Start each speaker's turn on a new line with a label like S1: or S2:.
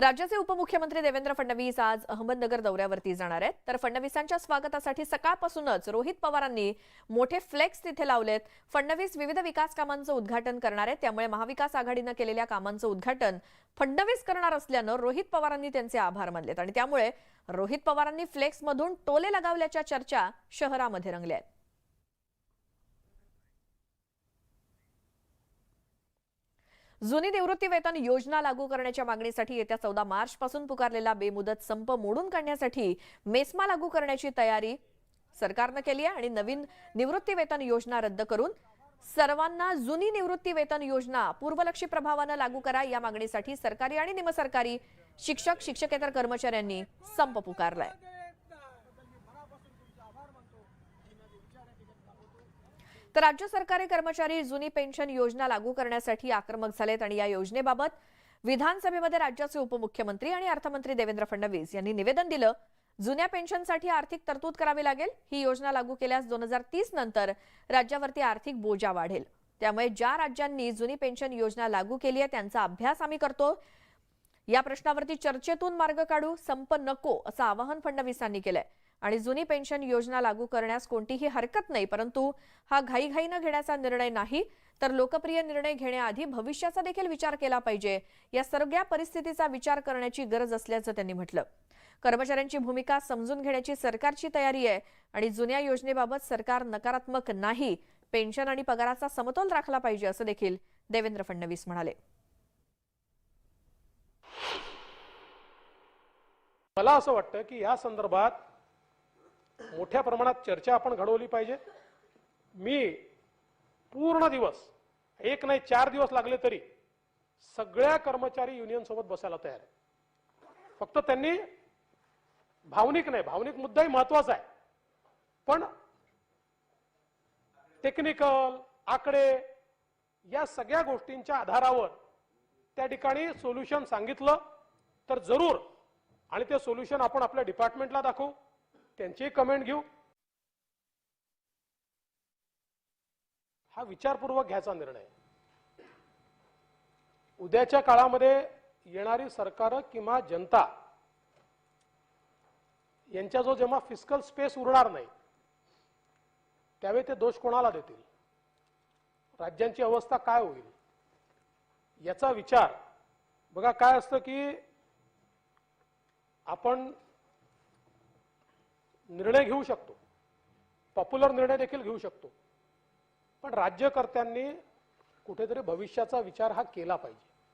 S1: राज्याचे उपमुख्यमंत्री देवेंद्र फडणवीस आज अहमदनगर दौऱ्यावरती जाणार आहेत। तर फडणवीसांच्या स्वागतासाठी सकाळपासूनच रोहित पवारांनी मोठे फ्लेक्स तिथे लावलेत। फडणवीस विविध विकास कामांचं उद्घाटन करणार आहेत, त्यामुळे महाविकास आघाडीने केलेल्या कामांचं उद्घाटन फडणवीस करणार असल्यानं रोहित पवारांनी त्यांचे आभार मानलेत आणि त्यामुळे रोहित पवारांनी फ्लेक्स मधून टोले लगावल्याच्या चर्चा शहरामध्ये रंगल्या आहेत। जुनी निवृत्ती वेतन योजना लागू करण्याच्या मागणीसाठी येत्या 14 मार्च पासून पुकारलेला बेमुदत संप मोडून काढण्यासाठी मेस्मा लागू करण्याची तयारी सरकारने केली आहे आणि नवीन निवृत्ती वेतन योजना रद्द करून सर्वांना जुनी निवृत्ती वेतन योजना पूर्वलक्षी प्रभावाने लागू करा या मागणीसाठी सरकारी आणि निमसरकारी शिक्षक शिक्षकेतर कर्मचाऱ्यांनी संप पुकारलाय। तर राज्य सरकारी कर्मचारी जुनी पेन्शन योजना लागू करण्यासाठी आक्रमक झालेत आणि या योजनेबाबत विधानसभेमध्ये राज्याचे उपमुख्यमंत्री आणि अर्थमंत्री देवेंद्र फडणवीस यांनी निवेदन दिलं। जुन्या पेन्शनसाठी आर्थिक तरतूद करावी लागेल। ही योजना लागू केल्यास 2030 नंतर राज्यावरती आर्थिक बोजा वाढेल। त्यामुळे ज्या राज्यांनी जुनी पेन्शन योजना लागू केली आहे त्यांचा अभ्यास आम्ही करतो। या प्रश्नावरती चर्चेतून मार्ग काढू, संप नको असं आवाहन फडणवीसांनी केलंय आणि जुनी पेन्शन योजना लागू करण्यास कोणतीही हरकत नाही, परंतु हा घाईघाईने घेण्याचा निर्णय नाही तर लोकप्रिय निर्णय घेण्याआधी भविष्याचा देखील विचार केला पाहिजे। या सगळ्या परिस्थितीचा विचार करण्याची गरज असल्याचं त्यांनी म्हटलं। कर्मचाऱ्यांची भूमिका समजून घेण्याची सरकारची तयारी आहे आणि जुन्या योजनेबाबत सरकार नकारात्मक नाही, पेन्शन आणि पगाराचा समतोल राखला पाहिजे असं देखील देवेंद्र फडणवीस म्हणाले।
S2: मला असं वाटतं की या संदर्भात मोठ्या प्रमाणात चर्चा आपण घडवली पाहिजे। मी पूर्ण दिवस, एक नाही 4 दिवस लागले तरी सगळ्या कर्मचारी युनियन सोबत बसायला तयार आहे। फक्त त्यांनी भावनिक नाही, भावनिक मुद्दाही महत्त्वाचा आहे, पण टेक्निकल आकडे या सगळ्या गोष्टींच्या आधारावर त्या ठिकाणी सोल्युशन सांगितलं तर जरूर, आणि ते सोल्युशन आपण आपल्या डिपार्टमेंटला दाखवू, त्यांची कमेंट घेऊ। हा विचारपूर्वक घ्यायचा निर्णय। उद्याच्या काळामध्ये येणारी सरकार किंवा जनता यांच्या जो जेव्हा फिस्कल स्पेस उरणार नाही त्यावेळी ते दोष कोणाला देतील, राज्यांची अवस्था काय होईल याचा विचार बघा। काय असतं की आपण निर्णय घेऊ शकतो, पॉप्युलर निर्णय देखील घेऊ शकतो, पण राज्यकर्त्यांनी कुठेतरी भविष्याचा विचार हा केला पाहिजे।